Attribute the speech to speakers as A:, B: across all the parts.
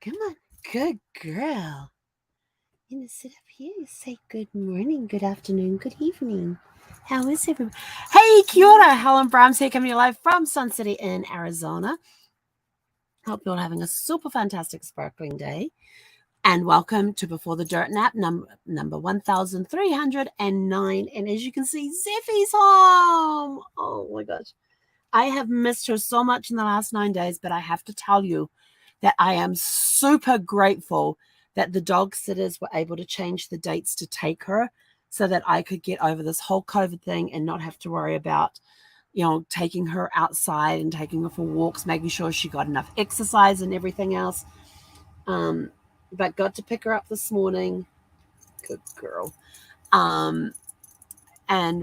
A: Come on. Good girl. You know, sit up here. Say good morning, good afternoon, good evening. How is everyone? Hey, kia ora. Helen Brahms here, coming to you live from Sun City in Arizona. Hope you're all having a super fantastic, sparkling day. And welcome to Before the Dirt Nap, number 1309. And as you can see, Zephy's home. Oh my gosh. I have missed her so much in the last 9 days, but I have to tell you that I am super grateful that the dog sitters were able to change the dates to take her so that I could get over this whole COVID thing and not have to worry about, taking her outside and taking her for walks, making sure she got enough exercise and everything else. But got to pick her up this morning. Good girl. And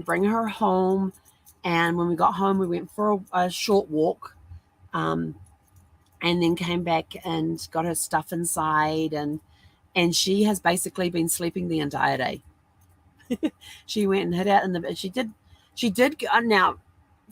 A: bring her home. And when we got home, we went for a short walk. And then came back and got her stuff inside, and she has basically been sleeping the entire day. She went and hid out in the. She did. Now,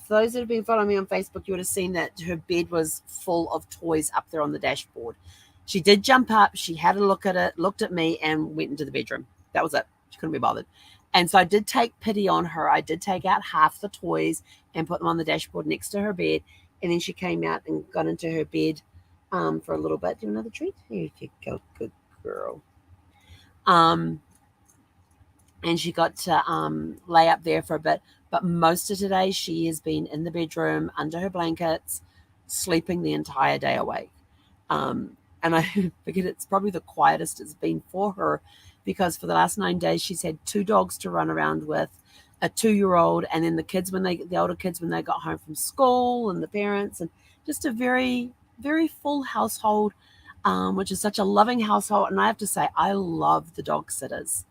A: for those that have been following me on Facebook, you would have seen that her bed was full of toys up there on the dashboard. She did jump up. She had a look at it, looked at me, and went into the bedroom. That was it. She couldn't be bothered. And so I did take pity on her. I did take out half the toys and put them on the dashboard next to her bed. And then she came out and got into her bed for a little bit. Do another treat? Here you go. Good girl. And she got to lay up there for a bit. But most of today, she has been in the bedroom under her blankets, sleeping the entire day awake. And I figured it's probably the quietest it's been for her, because for the last 9 days, she's had 2 dogs to run around with, a 2-year-old, and then the older kids when they got home from school, and the parents, and just a very, very full household, which is such a loving household. And I have to say, I love the dog sitters.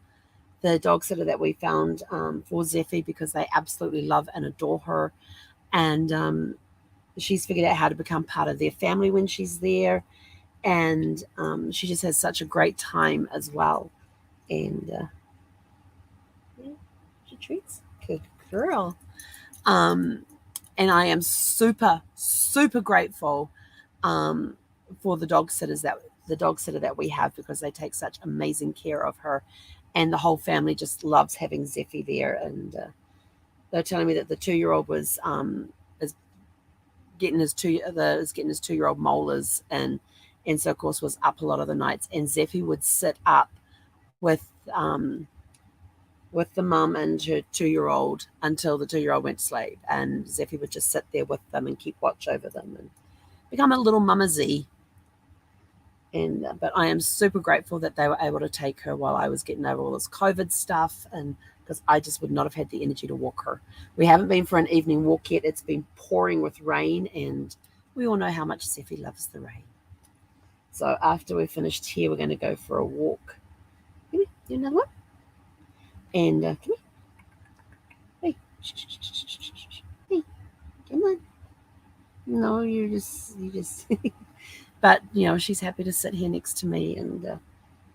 A: The dog sitter that we found for Zephy, because they absolutely love and adore her. And she's figured out how to become part of their family when she's there. And she just has such a great time as well. And yeah, she treats. Good girl. And I am super, super grateful for the dog sitter that we have, because they take such amazing care of her, and the whole family just loves having Zephy there. And they're telling me that the 2-year-old was is getting his 2-year-old molars, and so of course was up a lot of the nights, and Zephy would sit up with the mum and her 2-year-old until the 2-year-old went to sleep, and Zephy would just sit there with them and keep watch over them and become a little Mama Z. And but I am super grateful that they were able to take her while I was getting over all this COVID stuff, and because I just would not have had the energy to walk her. We haven't been for an evening walk yet. It's been pouring with rain, and we all know how much Zephy loves the rain. So after we're finished here, we're going to go for a walk. Come here, do another one. And come here. Hey, hey, come on. No, you just. But she's happy to sit here next to me, and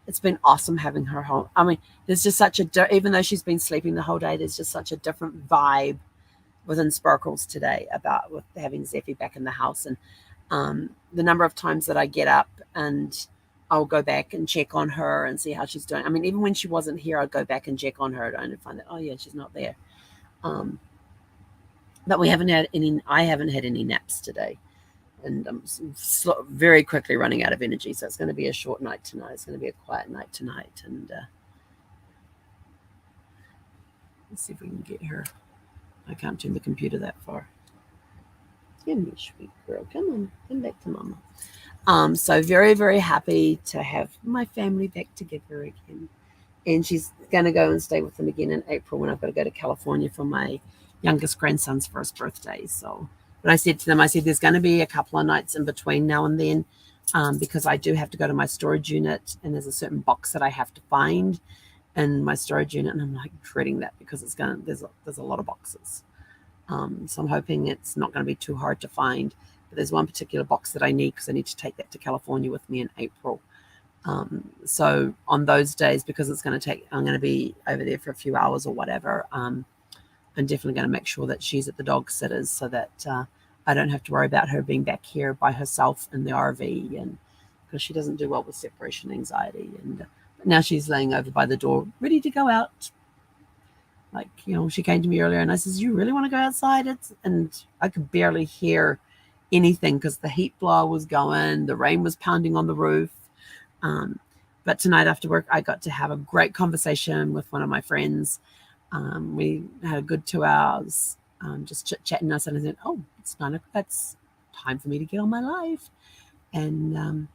A: it's been awesome having her home. I mean, there's just such even though she's been sleeping the whole day, there's just such a different vibe within Sparkles today with having Zephy back in the house. And the number of times that I get up and I'll go back and check on her and see how she's doing. I mean, even when she wasn't here, I'd go back and check on her and find that, oh yeah, she's not there. But I haven't had any naps today. And I'm very quickly running out of energy. So it's going to be a short night tonight. It's going to be a quiet night tonight. And let's see if we can get her. I can't turn the computer that far. Come here, sweet girl. Come on. Come back to Mama. So very, very happy to have my family back together again. And she's going to go and stay with them again in April, when I've got to go to California for my youngest grandson's first birthday. So, but I said to them, there's going to be a couple of nights in between now and then, because I do have to go to my storage unit, and there's a certain box that I have to find in my storage unit, and I'm like dreading that, because there's a lot of boxes. So I'm hoping it's not going to be too hard to find. But there's one particular box that I need, because I need to take that to California with me in April. So on those days, because I'm going to be over there for a few hours or whatever, I'm definitely going to make sure that she's at the dog sitters, so that I don't have to worry about her being back here by herself in the RV, and because she doesn't do well with separation anxiety. And but now she's laying over by the door, ready to go out. Like, she came to me earlier and I says, "You really want to go outside?" And I could barely hear anything because the heat blower was going, the rain was pounding on the roof. But tonight after work, I got to have a great conversation with one of my friends. We had a good 2 hours, just chit-chatting. I said, "Oh, it's time for me to get on my life." And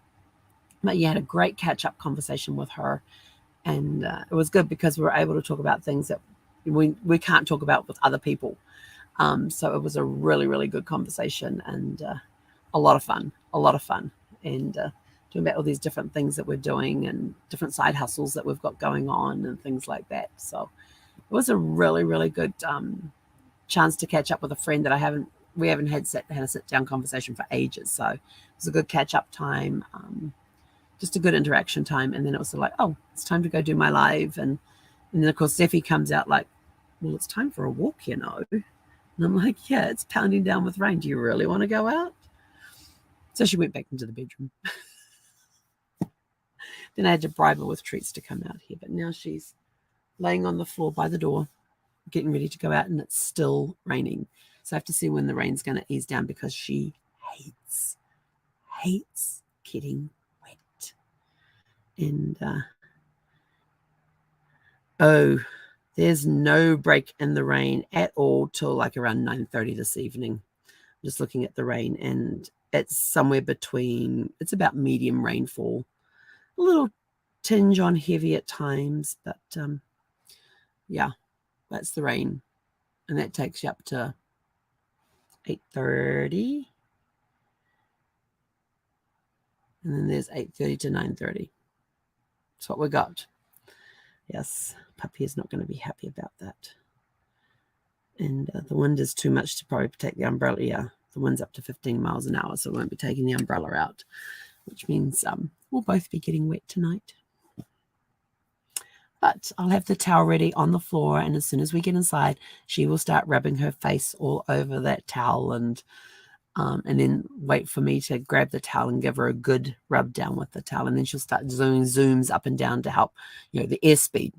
A: but yeah, had a great catch-up conversation with her. And it was good because we were able to talk about things that we can't talk about with other people. So it was a really, really good conversation and a lot of fun. And talking about all these different things that we're doing and different side hustles that we've got going on and things like that. So it was a really, really good chance to catch up with a friend that we haven't had a sit down conversation for ages. So it was a good catch up time, just a good interaction time. And then it was like, oh, it's time to go do my live. And then of course Zephy comes out like, "Well, it's time for a walk, And I'm like, "Yeah, it's pounding down with rain. Do you really want to go out?" So she went back into the bedroom. Then I had to bribe her with treats to come out here. But now she's laying on the floor by the door, getting ready to go out, and it's still raining. So I have to see when the rain's going to ease down because she hates getting wet. And there's no break in the rain at all till like around 9:30 this evening. I'm just looking at the rain, and it's somewhere between, it's about medium rainfall, a little tinge on heavy at times, but yeah, that's the rain. And that takes you up to 8:30. And then there's 8:30 to 9:30. That's what we got. Yes, puppy is not going to be happy about that. And the wind is too much to probably take the umbrella. Yeah, the wind's up to 15 miles an hour, so we won't be taking the umbrella out, which means we'll both be getting wet tonight. But I'll have the towel ready on the floor, and as soon as we get inside, she will start rubbing her face all over that towel and then wait for me to grab the towel and give her a good rub down with the towel. And then she'll start doing zooms up and down to help, the airspeed.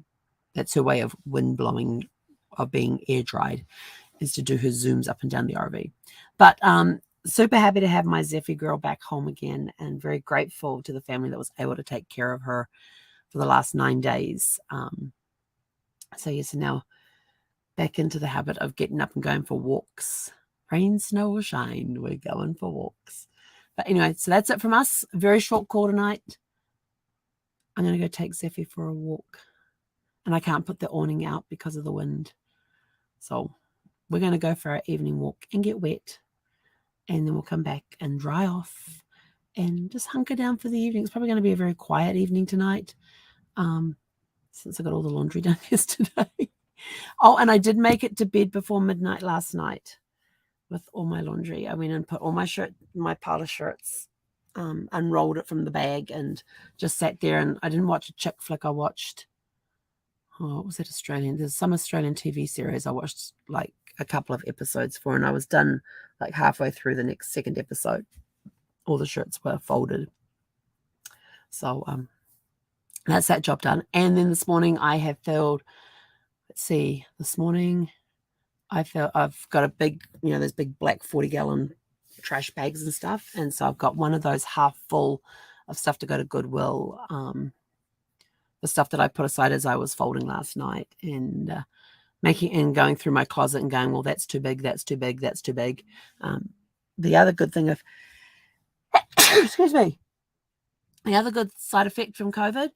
A: That's her way of wind blowing, of being air dried, is to do her zooms up and down the RV. But super happy to have my Zephy girl back home again, and very grateful to the family that was able to take care of her for the last 9 days. So yes, now back into the habit of getting up and going for walks. Rain, snow, or shine, we're going for walks. But anyway, so that's it from us. A very short call tonight. I'm going to go take Zephy for a walk. And I can't put the awning out because of the wind. So we're going to go for our evening walk and get wet. And then we'll come back and dry off and just hunker down for the evening. It's probably going to be a very quiet evening tonight, since I got all the laundry done yesterday. Oh, and I did make it to bed before midnight last night with all my laundry. I went and put all my pile of shirts, unrolled it from the bag and just sat there. And I didn't watch a chick flick. I watched, what was that Australian? There's some Australian TV series I watched like a couple of episodes for, and I was done like halfway through the second episode. All the shirts were folded. So that's that job done. And then this morning I have filled, this morning I've got a big, those big black 40-gallon trash bags and stuff. And so I've got one of those half full of stuff to go to Goodwill. The stuff that I put aside as I was folding last night, and going through my closet and going, well, that's too big, that's too big, that's too big. The other good thing of, excuse me, the other good side effect from COVID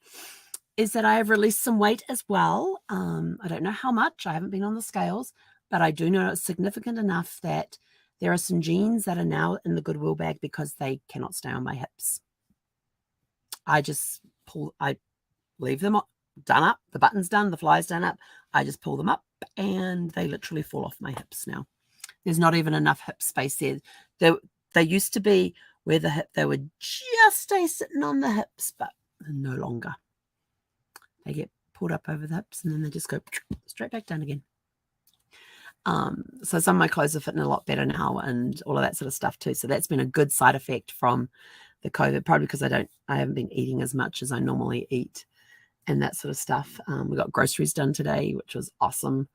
A: is that I have released some weight as well. I don't know how much. I haven't been on the scales, but I do know it's significant enough that there are some jeans that are now in the Goodwill bag because they cannot stay on my hips. I leave them done up, the button's done, the fly's done up. I just pull them up and they literally fall off my hips now. There's not even enough hip space there. They used to be where they would just stay sitting on the hips, but no longer. They get pulled up over the hips and then they just go straight back down again. So some of my clothes are fitting a lot better now and all of that sort of stuff too. So that's been a good side effect from the COVID, probably because I haven't been eating as much as I normally eat and that sort of stuff. We got groceries done today, which was awesome.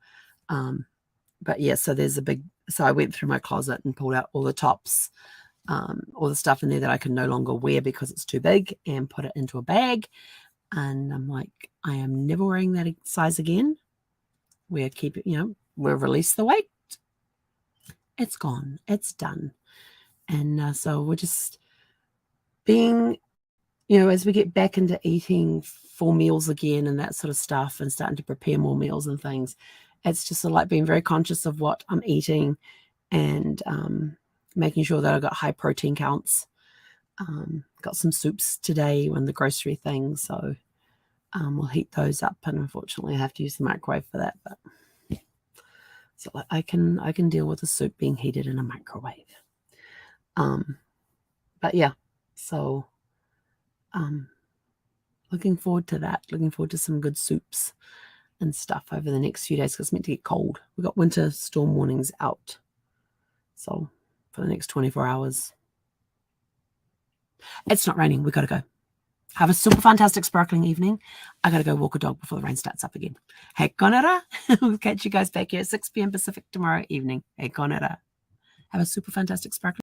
A: But yeah, so I went through my closet and pulled out all the tops, all the stuff in there that I can no longer wear because it's too big, and put it into a bag. And I'm like, I am never wearing that size again. We'll release the weight. It's gone. It's done. And so we're just being, as we get back into eating full meals again and that sort of stuff, and starting to prepare more meals and things, it's just like being very conscious of what I'm eating, and making sure that I've got high protein counts. Got some soups today on the grocery thing, so we'll heat those up, and unfortunately I have to use the microwave for that, but so I can deal with the soup being heated in a microwave. But yeah, so looking forward to that. Looking forward to some good soups and stuff over the next few days, because it's meant to get cold. We've got winter storm warnings out, so for the next 24 hours. It's not raining. We've got to go. Have a super fantastic sparkling evening. I got to go walk a dog before the rain starts up again. He konera. We'll catch you guys back here at 6 p.m. Pacific tomorrow evening. He konera. Have a super fantastic sparkling